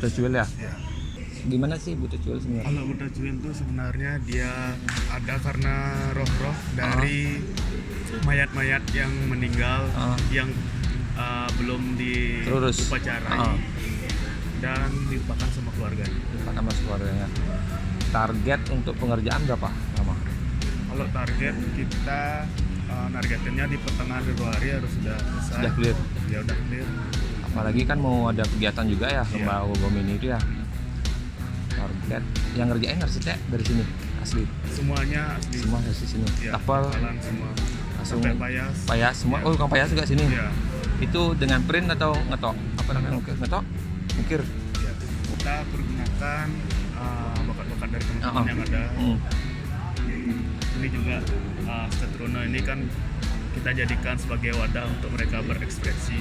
buta cuil ya. Ya. Gimana sih buta cuil sebenarnya? Kalau buta cuil itu sebenarnya dia ada karena roh-roh dari mayat-mayat yang meninggal yang belum Terus. diupacarai dan dilupakan sama keluarganya. Lupakan sama keluarganya. Target untuk pengerjaan berapa lama? Kalau target kita nargetinnya di pertengahan Februari harus sudah selesai. Sudah clear. Ya udah clear. Apalagi kan mau ada kegiatan juga ya, lomba Bom ini itu ya. Target yang ngerjain arsitek dari sini asli. Semuanya asli. Semua dari sini. Ya, Kapal kapalan semua. langsung Sampai payas. payas semua. Ya. Oh, Kang Payas juga sini. Ya. Itu dengan print atau ngetok? Apa namanya? Ngetok? Ukir. Ya. Kita pergunakan bakat-bakat dari teman-teman yang ada. Ini juga Setruna ini kan kita jadikan sebagai wadah untuk mereka berekspresi,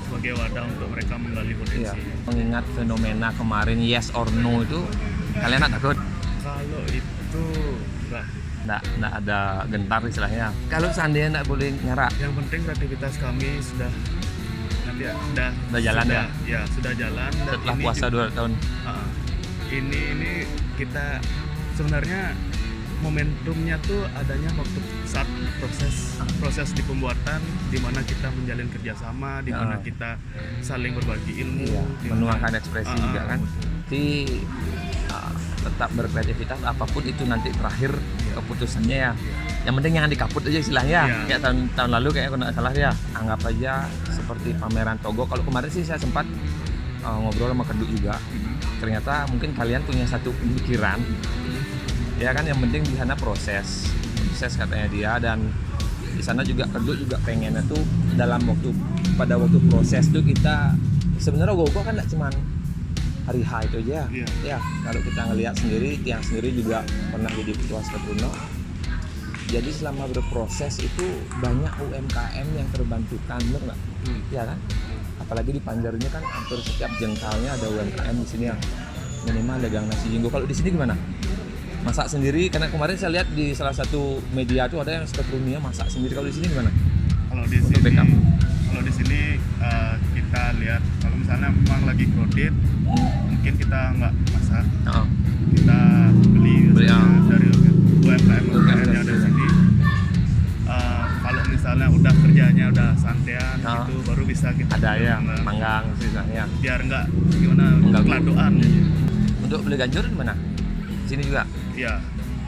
sebagai wadah untuk mereka menggali Iya. potensi. Mengingat fenomena kemarin yes or no itu, kalian nggak takut? Kalau itu enggak. Nggak ada gentar istilahnya. Kalau seandainya nggak boleh nyara, Yang penting kreativitas kami sudah Sudah jalan ya? Ya sudah jalan. Dan setelah ini puasa 2 tahun. Ini kita sebenarnya momentumnya tuh adanya waktu saat proses di pembuatan, di mana kita menjalin kerjasama, di mana kita saling berbagi ilmu, Iya, di mana- menuangkan ekspresi juga kan. Jadi tetap berkreativitas, apapun itu nanti terakhir keputusannya ya. Yang penting jangan dikaput aja istilahnya. Iya. Kayak tahun lalu kayak kalau nggak salah ya. Anggap aja seperti pameran Togo. Kalau kemarin sih saya sempat ngobrol sama Keduk juga. Ternyata mungkin kalian punya satu pemikiran. Ya kan, yang penting di sana proses katanya dia, dan di sana juga Keduk juga pengennya tuh pada waktu proses tuh kita sebenarnya Gogo kan nggak cuman hari H itu aja. Iya. Ya kalau kita ngelihat sendiri, Tiang sendiri juga pernah jadi ketua Setruna. Jadi selama berproses itu banyak UMKM yang terbantukan, benar nggak? Ya kan? Apalagi di Panjarunya kan hampir setiap jengkalnya ada UMKM di sini yang minimal dagang nasi jinggo. Kalau di sini gimana? Masak sendiri, karena kemarin saya lihat di salah satu media tuh ada yang Setruna masak sendiri. Kalau di sini gimana? Kalau di Untuk sini, backup. kita lihat kalau misalnya memang lagi crowded, mungkin kita nggak masak, kita beli dari UMKM yang ada di sini. Kalau misalnya udah kerjanya udah santean gitu, baru bisa kita Ada ya, manggang istilahnya. biar nggak gimana keladoan. Untuk beli ganjur gimana? Di sini juga? Iya,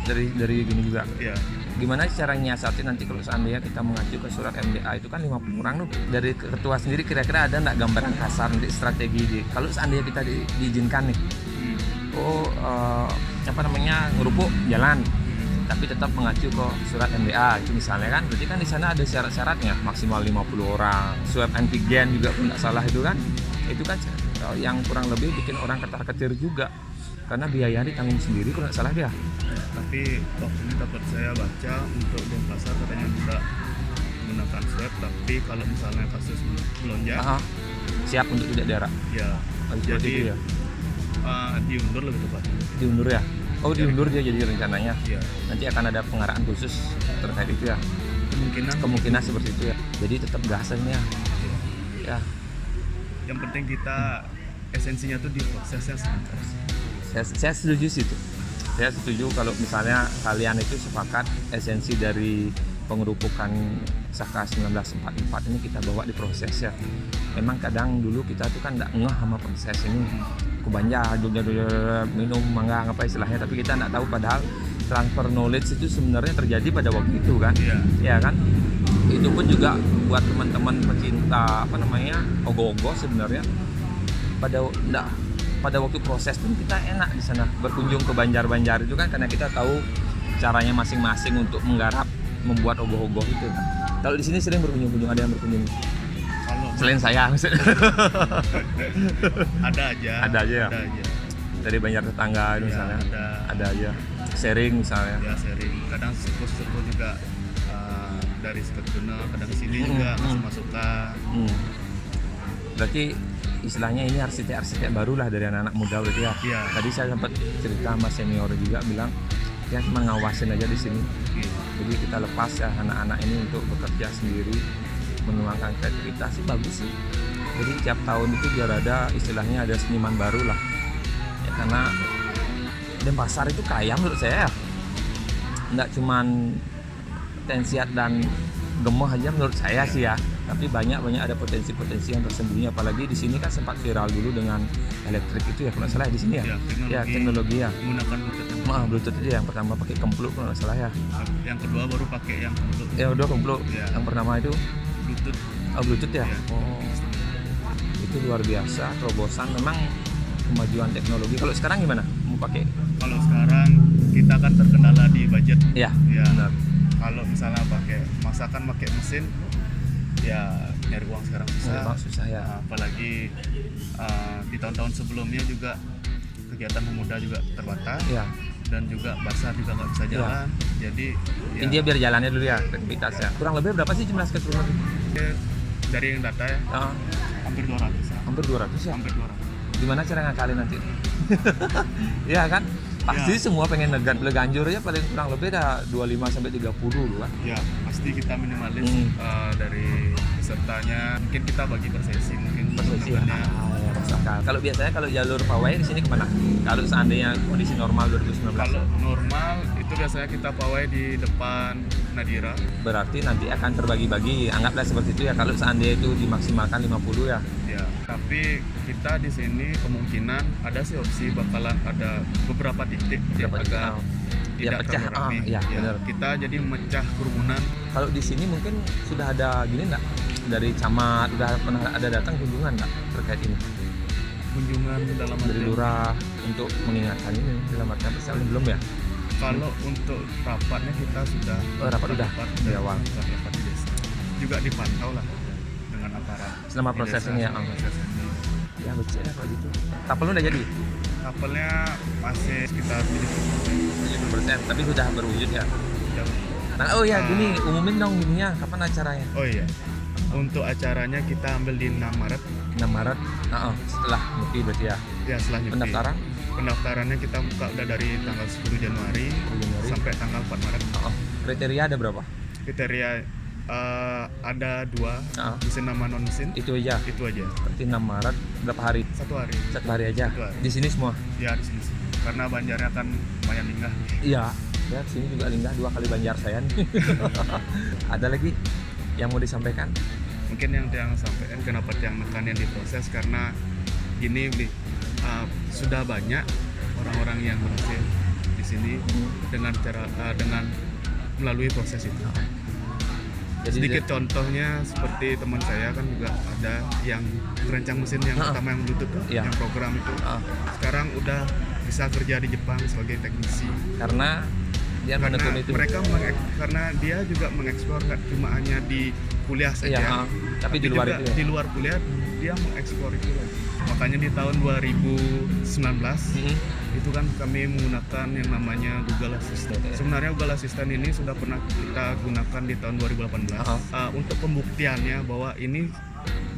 Dari gini juga? iya. Gimana cara nyiasatin nanti kalau seandainya kita mengacu ke surat MDA itu kan 50 orang tuh. Dari ketua sendiri kira-kira ada nggak gambaran kasar nanti strategi kalau seandainya kita diizinkan nih, ngerupuk jalan, tapi tetap mengacu ke surat MDA itu misalnya kan, berarti kan di sana ada syarat-syaratnya, maksimal 50 orang, swab antigen juga pun nggak salah itu kan yang kurang lebih bikin orang ketar-ketir juga, karena biayanya ditanggung sendiri kalau nggak salah dia. Tapi waktu ini dapat saya baca untuk Denpasar katanya bisa menggunakan swab, tapi kalau misalnya kasus melonjak, siap untuk tidak daerah. ya Jadi jadi diundur lebih tepatnya. diundur ya. Diundur dia jadi rencananya. Iya. Nanti akan ada pengaraan khusus terkait itu ya. Kemungkinan seperti itu ya. Jadi tetap gasannya. Ya. Yang penting kita esensinya tuh di prosesnya sebentar. Saya setuju sih itu. Saya setuju kalau misalnya kalian itu sepakat esensi dari pengerupukan Saka 1944 ini kita bawa di proses ya. Memang kadang dulu kita tuh kan nggak ngeh sama proses ini. Kubanja, minum, mangga, apa istilahnya, tapi kita nggak tahu padahal transfer knowledge itu sebenarnya terjadi pada waktu itu kan. Iya. Ya kan? Itu pun juga buat teman-teman pecinta ogoh-ogoh sebenarnya pada waktu proses pun kita enak di sana berkunjung ke Banjar-Banjar itu kan, karena kita tahu caranya masing-masing untuk menggarap membuat ogoh-ogoh itu. Kalau di sini sering berkunjung, ada yang berkunjung selain saya ada aja ya dari Banjar tetangga itu ya, misalnya ada aja sharing misalnya ya, sharing. Kadang sepuh juga dari Setruna kadang sini juga ngasih masukan. Berarti istilahnya ini arsitek baru lah dari anak-anak muda berarti ya. Iya. Tadi saya sempat cerita sama senior juga bilang ya cuma ngawasin aja di sini. Jadi kita lepas ya anak-anak ini untuk bekerja sendiri, menuangkan kreativitas sih bagus sih. Jadi tiap tahun itu biar ada istilahnya ada seniman baru lah. Ya, karena Denpasar itu kaya menurut saya. Nggak cuman potensiat dan gemoh aja menurut saya sih ya. Tapi banyak ada potensi-potensi yang tersembunyi, apalagi di sini kan sempat viral dulu dengan elektrik itu ya kalau nggak salah di sini ya. Ya, teknologi ya. Menggunakan Bluetooth. Bluetooth itu yang pertama pakai kempluk kalau nggak salah ya. Yang kedua baru pakai yang Bluetooth. Ya udah kempluk. Ya. Yang pertama itu Bluetooth. Bluetooth ya. Ya. Oh. Itu luar biasa, terobosan memang kemajuan teknologi. Kalau sekarang gimana? Mau pakai? Kalau sekarang kita kan terkendala di budget. Ya. Ya. Benar. Kalau misalnya pakai mesin, ya nyari uang sekarang susah. Ya. Apalagi di tahun-tahun sebelumnya juga kegiatan pemuda juga terbatas. Ya. Dan juga basar juga nggak bisa jalan. Jadi ya, Intinya biar jalannya dulu ya aktivitasnya. Kurang lebih berapa sih jumlah skater lebih? dari yang data ya hampir 200 ya. Hampir 200 ya. Hampir 200. Gimana cara ngakalin nanti? Iya kan? Pasti semua pengen ganjur ya paling kurang lebih dah 25 sampai 30 dulu kan. Ya, pasti kita minimalis dari pesertanya. Mungkin kita bagi per sesi mungkin Persesinya. Kalau biasanya kalau jalur pawai di sini kemana? Kalau seandainya kondisi normal 2019. Kalau normal itu biasanya kita pawai di depan Nadira. Berarti nanti akan terbagi-bagi. Anggaplah seperti itu ya. Kalau seandainya itu dimaksimalkan 50 ya. Ya, tapi kita di sini kemungkinan ada sih opsi bakalan ada beberapa titik yang agak tidak pecah. rame-rame. Ya, benar. Kita jadi memecah kerumunan. Kalau di sini mungkin sudah ada gini enggak? Dari camat udah pernah ada datang kunjungan enggak terkait ini? Kunjungan dalam Dari artian- lurah untuk mengingatkan ini dalam artian persiapan belum ya? Kalau untuk rapatnya kita sudah Rapat udah di awal. rapat di desa. Juga dipantau lah dengan aparat. Selama di prosesnya ya. desa, selama prosesnya. Ya lucu ya kalau gitu. Kapal udah jadi Kapalnya masih sekitar 70%. 70%, tapi sudah berwujud ya. Jauh. Nah, oh ya gini, umumin dong gininya, kapan acaranya? Oh iya. Untuk acaranya kita ambil di 6 Maret. 6 Maret, setelah Nyepi berarti ya. Ya, setelah Nyepi. Pendaftaran? Pendaftarannya kita buka udah dari tanggal 10 Januari sampai tanggal 4 Maret. Kriteria ada berapa? Kriteria ada 2, mesin nama non mesin. Itu aja. Itu aja. Berarti 6 Maret berapa hari? 1 hari. 1 hari aja. 1 hari. Di sini semua? Ya, di sini. Karena Banjarnya kan banyak linggah. Iya. Ya, di sini juga linggah 2 kali Banjar saya nih. Ada lagi yang mau disampaikan? Mungkin yang sampaikan kenapa yang nekanin diproses karena gini sudah banyak orang-orang yang berhasil di sini dengan melalui proses itu. Jadi Sedikit contohnya seperti teman saya kan juga ada yang merancang mesin yang pertama yang Bluetooth tuh, yang program itu. Sekarang udah bisa kerja di Jepang sebagai teknisi. Karena dia menekuni itu. Karena dia juga mengeksplor nggak cuma hanya di kuliah saja, tapi di luar juga itu ya? di luar kuliah dia mengeksplor itu lagi. Makanya di tahun 2019 itu kan kami menggunakan yang namanya Google Assistant. Sebenarnya Google Assistant ini sudah pernah kita gunakan di tahun 2018 untuk pembuktiannya bahwa ini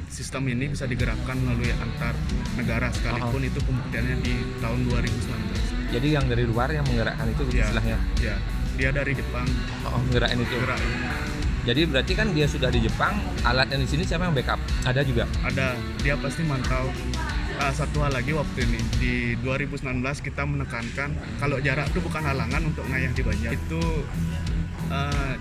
sistem ini bisa digerakkan melalui antar negara sekalipun itu pembuktiannya di tahun 2019. Jadi yang dari luar yang menggerakkan itu istilahnya? Ya, dia dari Jepang. Menggerakkan itu? Jadi berarti kan dia sudah di Jepang, alat yang di sini siapa yang backup? Ada juga? Ada, dia pasti mantau. Satu hal lagi waktu ini, di 2019 kita menekankan kalau jarak itu bukan halangan untuk ngayah di Banjar. Itu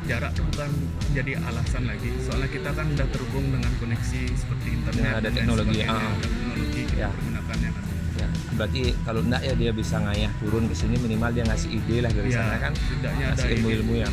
jarak itu bukan jadi alasan lagi, soalnya kita kan udah terhubung dengan koneksi seperti internet. Ya, ada teknologi. Teknologi kita menggunakannya. Ya, berarti kalau enggak ya dia bisa ngayah turun ke sini minimal dia ngasih ide lah dari sana kan, ngasih ilmu-ilmu yang